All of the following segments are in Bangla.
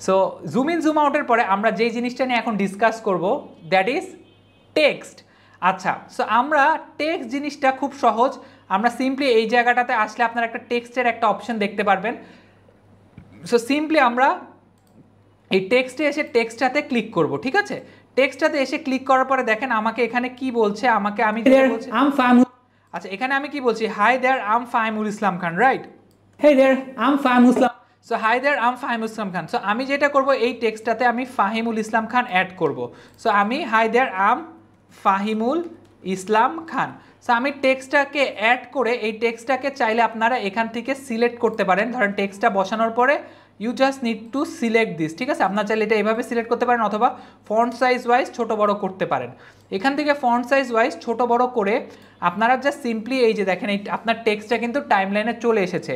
সো জুম ইন জুম আউটের পরে আমরা যেই জিনিসটা নিয়ে এখন ডিসকাস করব দ্যাট ইজ টেক্সট। আচ্ছা, সো আমরা টেক্সট জিনিসটা খুব সহজ। আমরা সিম্পলি এই জায়গাটাতে আসলে আপনারা একটা টেক্সটের একটা অপশন দেখতে পারবেন। সো সিম্পলি আমরা এই টেক্সটে এসে টেক্সটটাতে ক্লিক করব, ঠিক আছে? টেক্সটটাতে এসে ক্লিক করার পরে দেখেন আমাকে এখানে কি বলছে, আমি বলছি আচ্ছা এখানে আমি কি বলছি, hi there I'm Fahimul Islam Khan, right? Hey there, I'm Fahimul Islam. So hi there I'm Fahimul Islam Khan. So আমি যেটা করব এই টেক্সটটাতে আমি ফাহিমুল ইসলাম খান অ্যাড করব। সো আমি hi there I'm Fahimul Islam Khan. So আমি টেক্সটটাকে অ্যাড করে এই টেক্সটটাকে চাইলে আপনারা এখান থেকে সিলেক্ট করতে পারেন। ধরেন টেক্সটটা বসানোর পরে you just need to select this, ঠিক আছে? আপনারা চাইলে এটা এভাবে সিলেক্ট করতে পারেন অথবা ফন্ট সাইজ ওয়াইজ ছোটো বড়ো করতে পারেন। এখান থেকে ফন্ট সাইজ ওয়াইজ ছোটো বড়ো করে আপনারা জাস্ট সিম্পলি এই যে দেখেন এই আপনার টেক্সটটা কিন্তু টাইমলাইনে চলে এসেছে।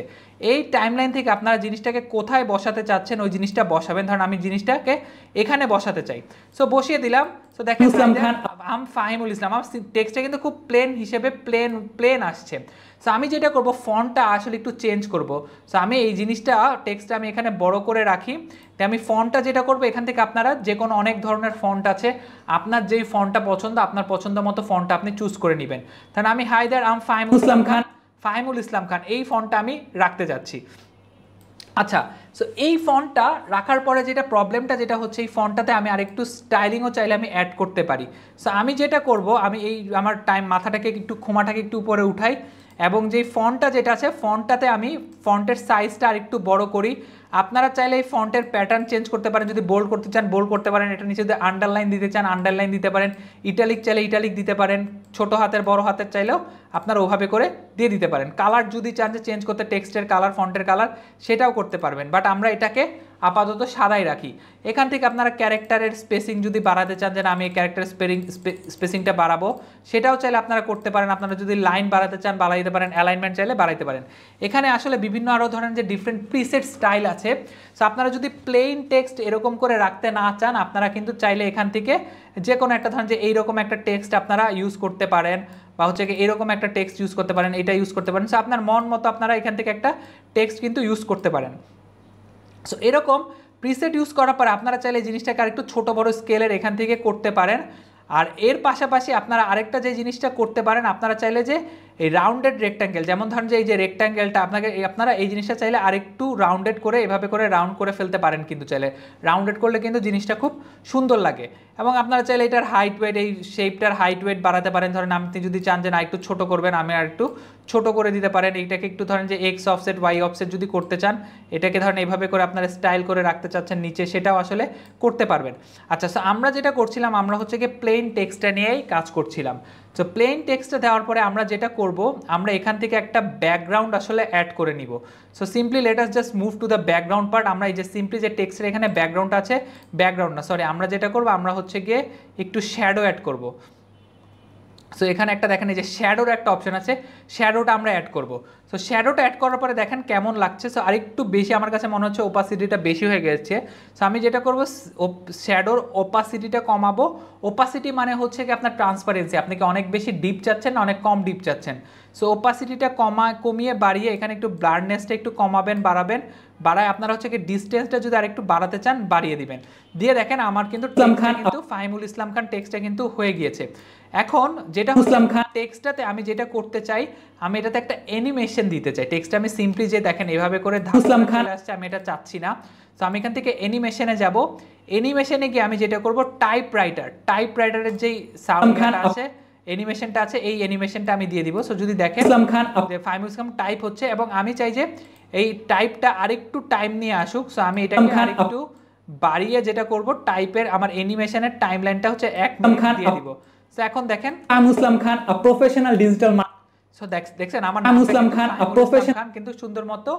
এই টাইমলাইন থেকে আপনারা জিনিসটাকে কোথায় বসাতে চাচ্ছেন ওই জিনিসটা বসাবেন। ধরুন আমি জিনিসটাকে এখানে বসাতে চাই, সো বসিয়ে দিলাম। সো দেখেন আম ফাহিমুল ইসলাম, আমার টেক্সটটা কিন্তু খুব প্লেন হিসেবে প্লেন আসছে। সো আমি যেটা করব ফন্টটা আসলে একটু চেঞ্জ করব। সো আমি এই জিনিসটা টেক্সটটা আমি এখানে বড় করে রাখি। তো আমি ফন্টটা যেটা করব এখান থেকে আপনারা যে কোনো অনেক ধরনের ফন্ট আছে, আপনার যেই ফন্টটা পছন্দ আপনার পছন্দ মতো ফন্টটা আপনি চুজ করে নেবেন। তাহলে আমি hi there I'm Fahimul Islam খান এই ফন্টটা আমি রাখতে যাচ্ছি। আচ্ছা, সো এই ফন্টটা রাখার পরে যেটা প্রবলেমটা যেটা হচ্ছে এই ফন্টটাতে আমি আরেকটু স্টাইলিংও চাইলে আমি অ্যাড করতে পারি। সো আমি যেটা করব আমি এই আমার মাথাটাকে একটু খোমাটাকে একটু উপরে উঠাই এবং যেই ফন্টটা যেটা আছে ফন্টটাতে আমি ফন্টের সাইজটা আরেকটু বড় করি। আপনারা চাইলে এই ফন্টের প্যাটার্ন চেঞ্জ করতে পারেন, যদি বোল্ড করতে চান বোল্ড করতে পারেন, এটা নিচে যদি আন্ডারলাইন দিতে চান আন্ডারলাইন দিতে পারেন, ইটালিক চাইলে ইটালিক দিতে পারেন, ছোট হাতের বড় হাতের চাইলেও আপনারা ওভাবে করে দিয়ে দিতে পারেন। কালার যদি চান যে চেঞ্জ করতে টেক্সটের কালার ফন্টের কালার সেটাও করতে পারবেন, বাট আমরা এটাকে আপাতত সাদাই রাখি। এখান থেকে আপনারা ক্যারেক্টারের স্পেসিং যদি বাড়াতে চান যে আমি এই ক্যারেক্টার স্পেসিংটা বাড়াবো সেটাও চাইলে আপনারা করতে পারেন। আপনারা যদি লাইন বাড়াতে চান বাড়াইতে পারেন, অ্যালাইনমেন্ট চাইলে বাড়াইতে পারেন। এখানে আসলে বিভিন্ন আরও ধরেন যে ডিফারেন্ট প্রিসেট স্টাইল আছে। সো আপনারা যদি প্লেন টেক্সট এরকম করে রাখতে না চান আপনারা কিন্তু চাইলে এখান থেকে যে কোনো একটা ধরেন যে এইরকম একটা টেক্সট আপনারা ইউজ করতে পারেন বা হচ্ছে কি এরকম একটা টেক্সট ইউজ করতে পারেন, এটা ইউজ করতে পারেন। সো আপনার মন মতো আপনারা এখান থেকে একটা টেক্সট কিন্তু ইউজ করতে পারেন। সো এরকম প্রিসেট ইউজ করার পরে আপনারা চাইলে জিনিসটাকে আরেকটু ছোটো বড়ো স্কেলের এখান থেকে করতে পারেন। আর এর পাশাপাশি আপনারা আরেকটা যে জিনিসটা করতে পারেন, আপনারা চাইলে যে এই রাউন্ডেড রেক্ট্যাঙ্গেল, যেমন ধরেন যে এই যে রেক্ট্যাঙ্গেলটা আপনারা এই জিনিসটা চাইলে আরেকটু রাউন্ডেড করে এভাবে করে রাউন্ড করে ফেলতে পারেন। কিন্তু চাইলে রাউন্ডেড করলে কিন্তু জিনিসটা খুব সুন্দর লাগে। এবং আপনারা চাইলে এটার হাইট ওয়েট এই শেপটার হাইট ওয়েট বাড়াতে পারেন। ধরেন আপনি যদি চান যে না একটু ছোট করবেন আমি আর একটু ছোট করে দিতে পারেন। এইটাকে একটু ধরেন যে এক্স অফসেট ওয়াই অফসেট যদি করতে চান, এটাকে ধরেন এইভাবে করে আপনারা স্টাইল করে রাখতে চাচ্ছেন নিচে, সেটাও আসলে করতে পারবেন। আচ্ছা, সো আমরা যেটা করছিলাম আমরা হচ্ছে কি প্লেন টেক্সটটা নিয়েই কাজ করছিলাম। সো প্লেন টেক্সটটা দেওয়ার পরে আমরা যেটা করব আমরা এখান থেকে একটা ব্যাকগ্রাউন্ড আসলে অ্যাড করে নিব। So simply let us just move to the background part. আমরা এই যে সিম্পলি যে টেক্সটের এখানে ব্যাকগ্রাউন্ড আছে, ব্যাকগ্রাউন্ড না সরি, আমরা যেটা করব আমরা হচ্ছে গিয়ে একটু শ্যাডো অ্যাড করব। সো এখানে একটা দেখেন এই যে শ্যাডোর একটা অপশন আছে, শ্যাডোটা আমরা অ্যাড করব। সো শ্যাডোটা অ্যাড করার পরে দেখেন কেমন লাগছে। সো আরেকটু বেশি আমার কাছে মনে হচ্ছে ওপাসিটিটা বেশি হয়ে গেছে। সো আমি যেটা করব শ্যাডোর ওপাসিটিটা কমাবো। ওপাসিটি মানে হচ্ছে কি আপনার ট্রান্সপারেন্সি, আপনি কি অনেক বেশি ডিপ চাচ্ছেন না অনেক কম ডিপ চাচ্ছেন। সো ওপাসিটিটা কমিয়ে বাড়িয়ে এখানে একটু ব্লারনেসটা একটু কমাবেন বাড়ায় আপনারা হচ্ছে কি ডিস্টেন্সটা যদি আরেকটু বাড়াতে চান বাড়িয়ে দিবেন। দিয়ে দেখেন আমার কিন্তু ফাহিমুল ইসলাম খান টেক্সটটা কিন্তু হয়ে গিয়েছে। এখন যেটা ইসলাম খান টেক্সটটাতে আমি যেটা করতে চাই আমি এটাতে একটা অ্যানিমেশন দিতে চাই। টেক্সটটা আমি সিম্পলি যে দেখেন এভাবে করে ইসলাম খান আসছে আমি এটা চাচ্ছি না। তো আমি এখান থেকে অ্যানিমেশনে যাব। অ্যানিমেশনে গিয়ে আমি যেটা করব টাইপরাইটারের যেই সাউন্ডটা আছে অ্যানিমেশনটা আছে এই অ্যানিমেশনটা আমি দিয়ে দিব। সো যদি দেখেন ইসলাম খান যে ফাহিমুল ইসলাম টাইপ হচ্ছে এবং আমি চাই যে এই টাইপটা আরেকটু টাইম নিয়ে আসুক। সো আমি এটাকে আরেকটু বাড়িয়ে যেটা করব টাইপের আমার অ্যানিমেশনের টাইমলাইনটা হচ্ছে 1 মিনিট দিয়ে দিব। সো এখন দেখেন মুসলাম খান আ প্রফেশনাল ডিজিটাল সো দেখছেন আমার মুসলাম খান আ প্রফেশনাল কিন্তু সুন্দর মতো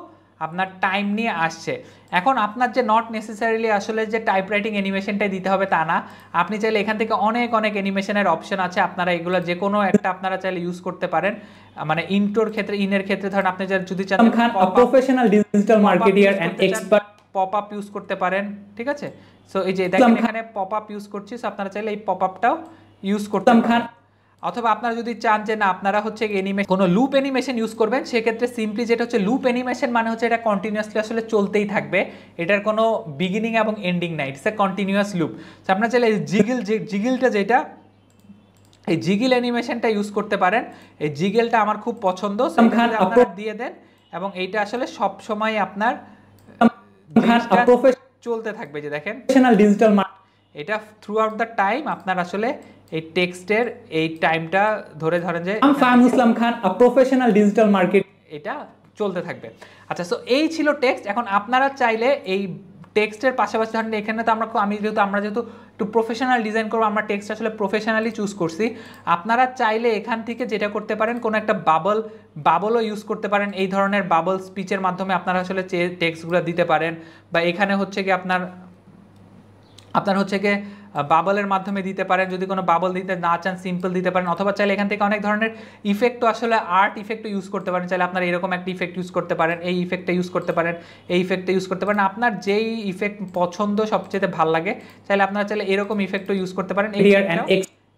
আপনার টাইম নিয়ে আসছে। এখন আপনার যে নট নেসেসারিলি আসলে যে টাইপরাইটিং অ্যানিমেশনটাই দিতে হবে তা না, আপনি চাইলে এখান থেকে অনেক অ্যানিমেশনের অপশন আছে, আপনারা এগুলো যে কোনো একটা আপনারা চাইলে ইউজ করতে পারেন। মানে ইন্ট্রোর ক্ষেত্রে ইনের ক্ষেত্রে ধরেন আপনি যদি চান খান professional digital marketer and expert pop up use করতে পারেন, ঠিক আছে? সো এই যে দেখেন এখানে পপ আপ ইউজ করছি, সো আপনারা চাইলে এই পপ আপটাও ইউজ করতে পারেন। অথবা আপনারা যদি চান যে না আপনারা হচ্ছে অ্যানিমেশন কোনো লুপ অ্যানিমেশন ইউজ করবেন, সেক্ষেত্রে সিম্পলি যেটা হচ্ছে লুপ অ্যানিমেশন মানে হচ্ছে এটা কন্টিনিউয়াসলি আসলে চলতেই থাকবে, এটার কোনো বিগিনিং এবং এন্ডিং নাই, it's a continuous loop. So আপনারা চাইলে জিগিলটা যেটা এই জিগিল অ্যানিমেশনটা ইউজ করতে পারেন। এই জিগেলটা আমার খুব পছন্দ, আপনারা দিয়ে দেন এবং এইটা আসলে সব সময় আপনার চলতে থাকবে। যে দেখেন ডিজিটাল এটা থ্রু আউট দ্য টাইম আপনার আসলে এই টেক্সটের এই টাইমটা ধরে ধরেন যে ফাহিম ইসলাম খান আ প্রফেশনাল ডিজিটাল মার্কেট, এটা চলতে থাকবে। আচ্ছা, সো এই ছিল টেক্সট। এখন আপনারা চাইলে এই টেক্সটের পাশাপাশি ধরেন এখানে তো আমরা যেহেতু একটু প্রফেশনাল ডিজাইন করবো, আমরা টেক্সট আসলে প্রফেশনালি চুজ করছি। আপনারা চাইলে এখান থেকে যেটা করতে পারেন, কোনো একটা বাবলও ইউজ করতে পারেন। এই ধরনের বাবল স্পিচের মাধ্যমে আপনারা আসলে টেক্সটগুলো দিতে পারেন, বা এখানে হচ্ছে কি আপনার হচ্ছে গিয়ে বাবলের মাধ্যমে দিতে পারেন। যদি কোনো বাবল দিতে না চান সিম্পল দিতে পারেন, অথবা চাইলে এখান থেকে অনেক ধরনের ইফেক্টও আসলে আর্ট ইফেক্টও ইউজ করতে পারেন। চাইলে আপনারা এরকম একটা ইফেক্ট ইউজ করতে পারেন, এই ইফেক্টটা ইউজ করতে পারেন, এই ইফেক্টটা ইউজ করতে পারেন। আপনার যেই ইফেক্ট পছন্দ সবচেয়ে ভালো লাগে, চাইলে আপনারা চাইলে এরকম ইফেক্টও ইউজ করতে পারেন।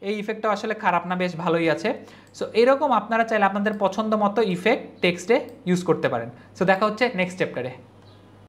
এই ইফেক্টটাও আসলে খারাপ না, বেশ ভালোই আছে। সো এরকম আপনারা চাইলে আপনাদের পছন্দ মতো ইফেক্ট টেক্সটে ইউজ করতে পারেন। সো দেখা হচ্ছে নেক্সট চ্যাপ্টারে।